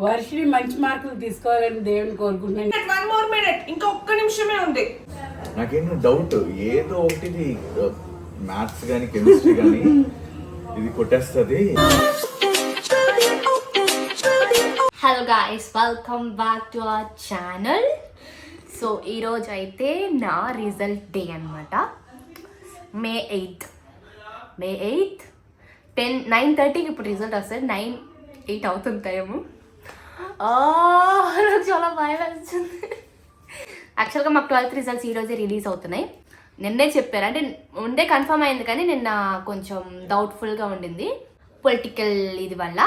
వర్షిని మంచి మార్కులు తీసుకోవాలని దేవుని కోరుకుంటున్నాను. 1 more minute, ఇంకా ఒక్క నిమిషమే ఉంది. నాకేంటో డౌట్, ఏదో ఒకటి మ్యాథ్స్ కానీ కెమిస్ట్రీ కానీ ఇది కొట్టేస్తుంది. Hello guys, welcome back to our channel. So ఈరోజు అయితే నా రిజల్ట్ డే అనమాట. మే 8 9:30కి ఇప్పుడు రిజల్ట్ వస్తుంది. 9-8 అవుతుంది టైము. నాకు చాలా భయం వేస్తుంది. యాక్చువల్గా మాకు 12th రిజల్ట్స్ ఈరోజే రిలీజ్ అవుతున్నాయి. నిన్నే చెప్పారు, అంటే ముందే కన్ఫర్మ్ అయింది కానీ నిన్న కొంచెం డౌట్ఫుల్గా ఉండింది. పొలిటికల్ ఇది వల్ల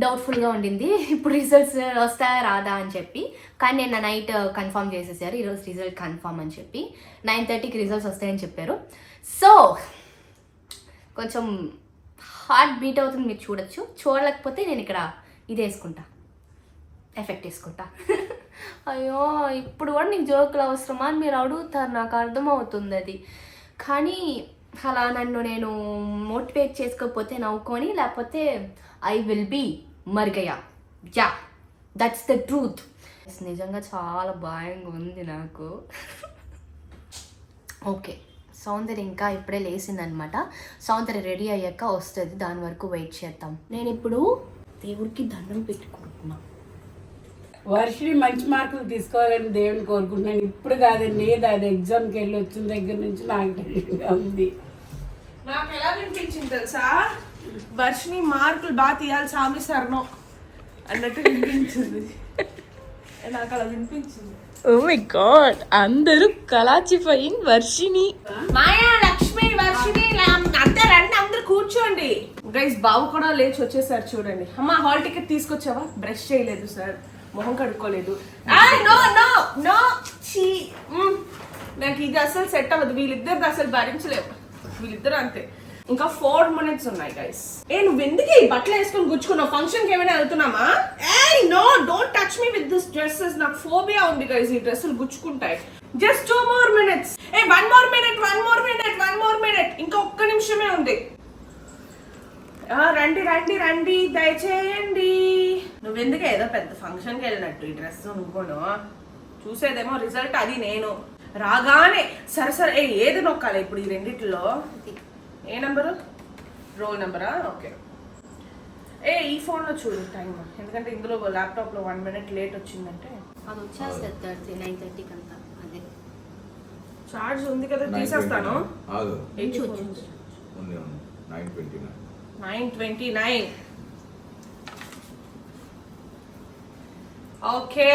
డౌట్ఫుల్గా ఉండింది. ఇప్పుడు రిజల్ట్స్ వస్తాయా రాదా అని చెప్పి, కానీ నిన్న నైట్ కన్ఫర్మ్ చేసేసారు ఈరోజు రిజల్ట్ కన్ఫర్మ్ అని చెప్పి. 9:30కి రిజల్ట్స్ వస్తాయని చెప్పారు. సో కొంచెం హార్ట్ బీట్ అవుతుంది, మీరు చూడొచ్చు. చూడలేకపోతే నేను ఇక్కడ ఇది వేసుకుంటా, ఎఫెక్ట్ వేసుకుంటా. అయ్యో ఇప్పుడు కూడా నీకు జోకులు అవసరమా అని మీరు అడుగుతారు, నాకు అర్థమవుతుంది అది. కానీ అలా నన్ను నేను మోటివేట్ చేసుకోకపోతే నవ్వుకొని, లేకపోతే ఐ విల్ బీ మర్గయా. Yeah, that's the truth. నిజంగా చాలా భయంగా ఉంది నాకు. ఓకే, సౌందర్య ఇంకా ఇప్పుడే లేచిందనమాట. సౌందర్య రెడీ అయ్యాక వస్తుంది, దాని వరకు వెయిట్ చేద్దాం. నేను ఇప్పుడు దేవుడికి దండం పెట్టుకుంటున్నా. వర్షిని మంచి మార్కులు తీసుకోవాలని దేవుని కోరుకుంటున్నాను. ఇప్పుడు కాదండి, అది ఎగ్జామ్కి వెళ్ళి వచ్చిన దగ్గర నుంచి నాకు టెన్షన్గా ఉంది. నాకు ఎలా వినిపించింది తెలుసా, వర్షిని మార్కులు బాగా తీయాలి సామి సర్నో అన్నట్టు వినిపించింది. నాకు అలా వినిపించింది. ఓ మై గాడ్, అందరూ కలాచిపోయింగ్ వర్షిని, మాయా, లక్ష్మి, వర్షిని అంతా రండి, అందరు కూర్చోండి. గైస్ బాబు కూడా లేచి వచ్చేసారు చూడండి. అమ్మా హాల్ టికెట్ తీసుకొచ్చావా? బ్రష్ చేయలేదు సార్, మొహం కడుక్కోలేదు. నాకు ఇది అసలు సెట్ అవ్వదు, వీళ్ళిద్దరు అసలు భరించలేవు, వీళ్ళిద్దరు అంతే. ఇంకా 4 minutes ఉన్నాయి గైస్. నువ్వు ఎందుకు ఈ బట్టలు వేసుకొని గుచ్చుకున్నావు? ఫంక్షన్కి ఏమైనా వెళ్తున్నామా? No, don't touch me with this dresses. నాకు ఫోబియా ఉంది గైస్, ఈ డ్రెస్సులు గుచ్చుకుంటాయి. Just 2 more minutes. 1 more minute, ఇంకా ఒక్క నిమిషమే ఉంది. రండి రండి రండి, దయచేయండి. నువ్వెందుకు ఏదో పెద్ద ఫంక్షన్కి వెళ్ళినట్టు ఈ డ్రెస్ నువ్వును చూసేదేమో రిజల్ట్, అది నేను రాగానే సరే ఏది నొక్కాలి ఇప్పుడు ఈ రెండిట్లో? ఏ నెంబరు? రోల్ నెంబరా? ఓకే. ఈ ఫోన్లో చూడు టైం, ఎందుకంటే ఇందులో ల్యాప్టాప్లో 1 minute లేట్ వచ్చిందంటే అది వచ్చేస్తుంది 9:30కి అంతా. అదే చార్జ్ ఉంది కదా, తీసేస్తాను. 9:29. ఓకే.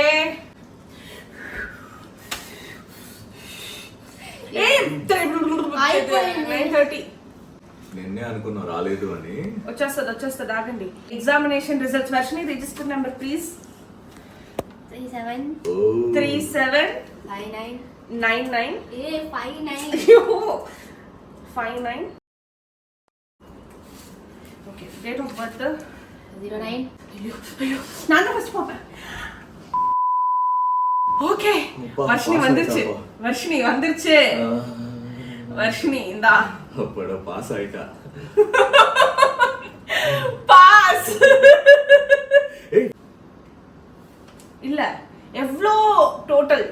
9:30. నిన్నే అనుకున్నా రాలేదు అని. వచ్చేస్తుంది ఆగండి. Examination results. Varshini register number please. 375999. 59. Okay, date of birth 09. నాన్న ఫస్ట్ పాప. ఓకే, వర్షిని வந்துருச்சு. వర్షిని ఇందా அப்படா பாஸ் ஆயிட்டா. பாஸ் இல்ல, எவ்வளோ டோட்டல்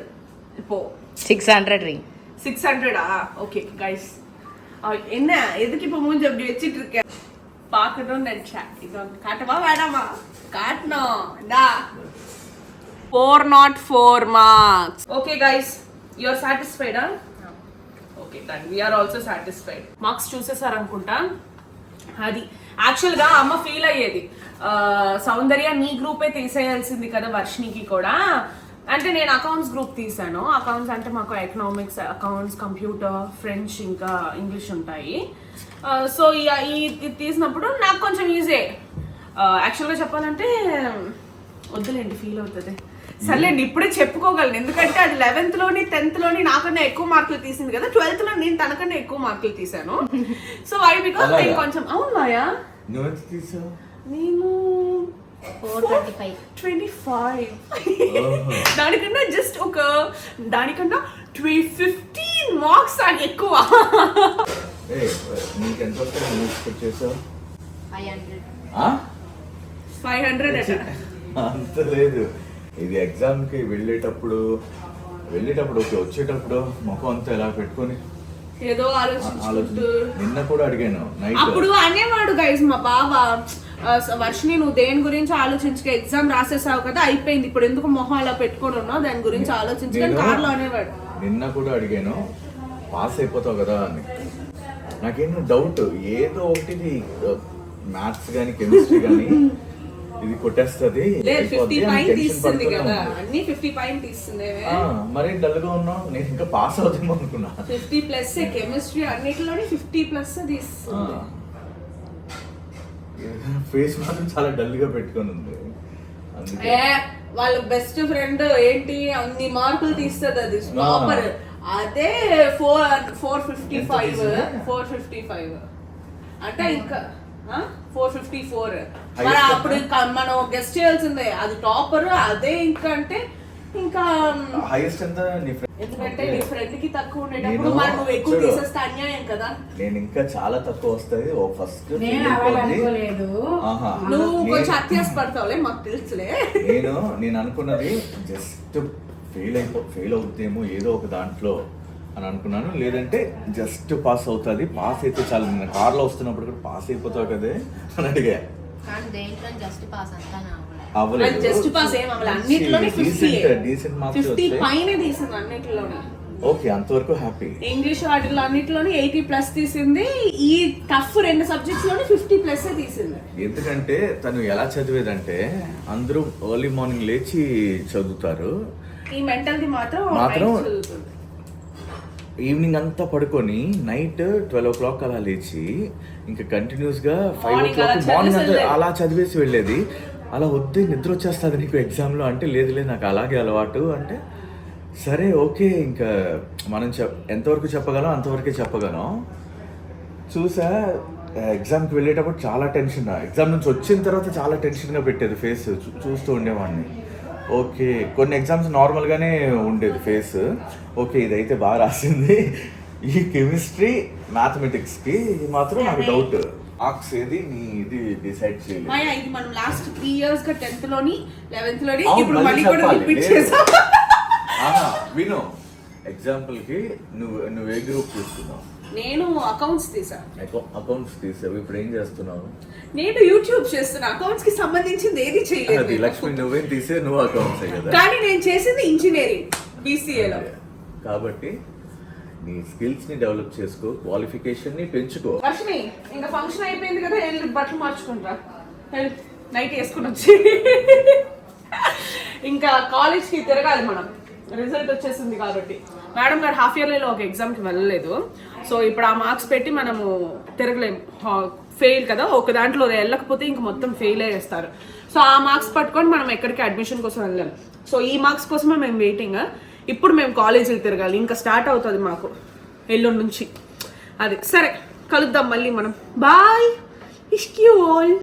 இப்போ? 600. ஓகே கைஸ், என்ன எதுக்கு இப்போ மூஞ்சி அப்படி வச்சிட்டு இருக்க? பார்க்கணும்னு நினைச்சேன். இது காட்டவா வேணாமா? காட்டணும். இந்தா 404 marks. Okay guys, you are satisfied, huh? Okay, done. We are also satisfied. Marks చూసేసారు అనుకుంటా. అది యాక్చువల్గా అమ్మ ఫీల్ అయ్యేది, సౌందర్య నీ గ్రూపే తీసేయాల్సింది కదా వర్షినికి కూడా. అంటే నేను అకౌంట్స్ గ్రూప్ తీసాను. అకౌంట్స్ అంటే మాకు ఎకనామిక్స్, అకౌంట్స్, కంప్యూటర్, ఫ్రెంచ్, ఇంకా ఇంగ్లీష్ ఉంటాయి. సో ఇది తీసినప్పుడు నాకు కొంచెం ఈజీ. యాక్చువల్గా చెప్పాలంటే వద్దులేండి, ఫీల్ అవుతుంది. సర్లేండి, ఇప్పుడే చెప్పుకోగలను, ఎందుకంటే అది 11th లోని 10th లోని నాకన్నా ఎక్కువ మార్కులు తీసింది కదా. 12th లో నేను తనకన్నా ఎక్కువ మార్కులు తీసాను. సో బికాస్ నేను కొంచెం. అవును మాయా, నేను 425. దానికన్నా జస్ట్ దానికన్నా 15 మార్క్స్ అని ఎక్కువ. 500. 500 అంత లేదు. ఇది ఎగ్జామ్ కి వెళ్ళేటప్పుడు ఓకే, వచ్చేటప్పుడు ముఖం అంతా ఎలా పెట్టుకొని ఏదో ఆలోచించుకుంటూ నిన్న కూడా అడిగాను నైట్. అప్పుడు అనేవాడు గైస్ మా బావ, వర్షిని నువ్వు దేని గురించి ఆలోచించుక, ఎగ్జామ్ రాసేసావు కదా అయిపోయింది, ఇప్పుడు ఎందుకు మొహం అలా పెట్టుకొని ఉన్నావు, దాని గురించి ఆలోచించుకొని కార్లో అనేవాడు. నిన్న కూడా అడిగాను పాస్ అయిపోతావు కదా అని. నాకేంటో డౌట్, ఏదో ఒకటి మ్యాథ్స్ కానీ కెమిస్ట్రీ కానీ ఇది కొట్టేస్తుంది. 50 పైన తీస్తుంది కదా, అన్ని 50 పైన తీస్తుంది. మరి డల్ గా ఉన్నావు, నేను ఇంకా పాస్ అవుతామో అనుకున్నా. 50+ కెమిస్ట్రీ అన్నిటిలోనే 50+ తీస్తుంది. ఫేస్ మాత్రం చాలా డల్ గా పెట్టుకొని ఉంది. అందుకే వాళ్ళ బెస్ట్ ఫ్రెండ్ ఏంటి అన్ని మార్కులు తీస్తుంది, అది టాపర్. అదే 455 అంటే ఇంకా 454. మరి అప్పుడు మనం గెస్ట్ చేయాల్సిందే, అది టాపర్ అదే. ఇంకా అంటే ఇంకా హైయెస్ట్ ఎంత నీ ఫ్రెండ్? ఎందుకంటే నీ ఫ్రెండ్ కి తక్కువ ఉండేటప్పుడు మరి నువ్వు ఎక్కువ తీసేస్తే అన్యాయం కదా. నేను ఇంకా చాలా తక్కువ వస్తుంది. ఓ ఫస్ట్ నేను అవ్వాలనుకోలేదు. నువ్వు కొంచెం అత్యాస పడతావులే, మాకు తెలుసులే. నేను అనుకున్నది జస్ట్ ఫెయిల్ అవుతేమో ఏదో ఒక దాంట్లో అని అనుకున్నాను, లేదంటే జస్ట్ పాస్ అవుతుంది. పాస్ అయితే చాలు. నేను కార్లో వస్తున్నప్పుడు కూడా పాస్ అయిపోతావు కదే అని అడిగా. జస్ట్ పాస్ ఏం అవ్వాలి, అన్నిటిలోనే 50 మార్క్స్ 50 పైన తీసింది అన్నిటిలోనే. ఓకే, అంతవరకు హ్యాపీ. ఇంగ్లీష్ వాటిలో అన్నిటిలోనే 80+ తీసింది. ఈ టఫ్ 2 సబ్జెక్ట్స్ లోనే 50+ తీసింది. ఎందుకంటే తను ఎలా చదివేదంటే అందరూ ఎర్లీ మార్నింగ్ లేచి చదువుతారు, ఈ మెంటల్ది మాత్రం చదువుతుంది. ఈవినింగ్ అంతా పడుకొని నైట్ 12 o'clock అలా లేచి ఇంకా కంటిన్యూస్ గా 5 o'clock మార్నింగ్ అంతా అలా చదివేసి వెళ్ళేది. అలా వద్దే నిద్ర వచ్చేస్తుంది నీకు ఎగ్జామ్లో అంటే, లేదు నాకు అలాగే అలవాటు అంటే, సరే ఓకే ఇంకా మనం ఎంతవరకు చెప్పగలం అంతవరకే చెప్పగలం. చూసా ఎగ్జామ్కి వెళ్ళేటప్పుడు చాలా టెన్షన్, ఎగ్జామ్ నుంచి వచ్చిన తర్వాత చాలా టెన్షన్గా పెట్టేది ఫేస్, చూస్తూ ఉండేవాడిని. ఓకే, కొన్ని ఎగ్జామ్స్ నార్మల్గానే ఉండేది ఫేస్. ఓకే ఇదైతే బాగా రాసింది. ఈ కెమిస్ట్రీ మ్యాథమెటిక్స్కి మాత్రం నాకు డౌట్. మార్క్స్ ఏది నీ ఇది డిసైడ్ చేయలేదు. ఇది మనం లాస్ట్ 3 years గా 10th లోని 11th లోని ఇప్పుడు మళ్ళీ కూడా రిపీట్ చేసాం. విను, ఎగ్జాంపుల్ కి నువ్వు ఏ గ్రూప్ తీసుకున్నావు? నేను అకౌంట్స్ తీసాను. అకౌంట్స్ తీసావు, ఇప్పుడు ఏం చేస్తున్నావు? నేను యూట్యూబ్ చేస్తున్నా, అకౌంట్స్ కి సంబంధించింది ఏది చేయలేదు. లక్ష్మి నువ్వేం తీసే, నువ్వు అకౌంట్స్ కదా. కానీ నేను చేసింది ఇంజనీరింగ్ BCA లో. కాబట్టి నీ స్కిల్స్ ని డెవలప్ చేసుకో, క్వాలిఫికేషన్ ని పెంచుకో. వర్షిని ఇంకా ఫంక్షన్ అయిపోయింది కదా, వెళ్ళి బట్టలు మార్చుకుంటా, నైట్ వేసుకుని వచ్చి. ఇంకా కాలేజ్కి తిరగాలి మనం, రిజల్ట్ వచ్చేసింది కాబట్టి. మేడం గారు హాఫ్ ఇయర్లీలో ఒక ఎగ్జామ్కి వెళ్ళలేదు, సో ఇప్పుడు ఆ మార్క్స్ పెట్టి మనము తిరగలేము, ఫెయిల్ కదా. ఒక దాంట్లో వెళ్ళకపోతే ఇంక మొత్తం ఫెయిల్ అయ్యేస్తారు. సో ఆ మార్క్స్ పట్టుకొని మనం ఎక్కడికి అడ్మిషన్ కోసం వెళ్ళాము. సో ఈ మార్క్స్ కోసమే మేము వెయిటింగ్. ఇప్పుడు మేము కాలేజీకి తిరగాలి, ఇంకా స్టార్ట్ అవుతుంది మాకు ఎల్లుండి నుంచి. అది సరే, కలుద్దాం మళ్ళీ మనం. బాయ్, ఇష్క్ యూ ఆల్.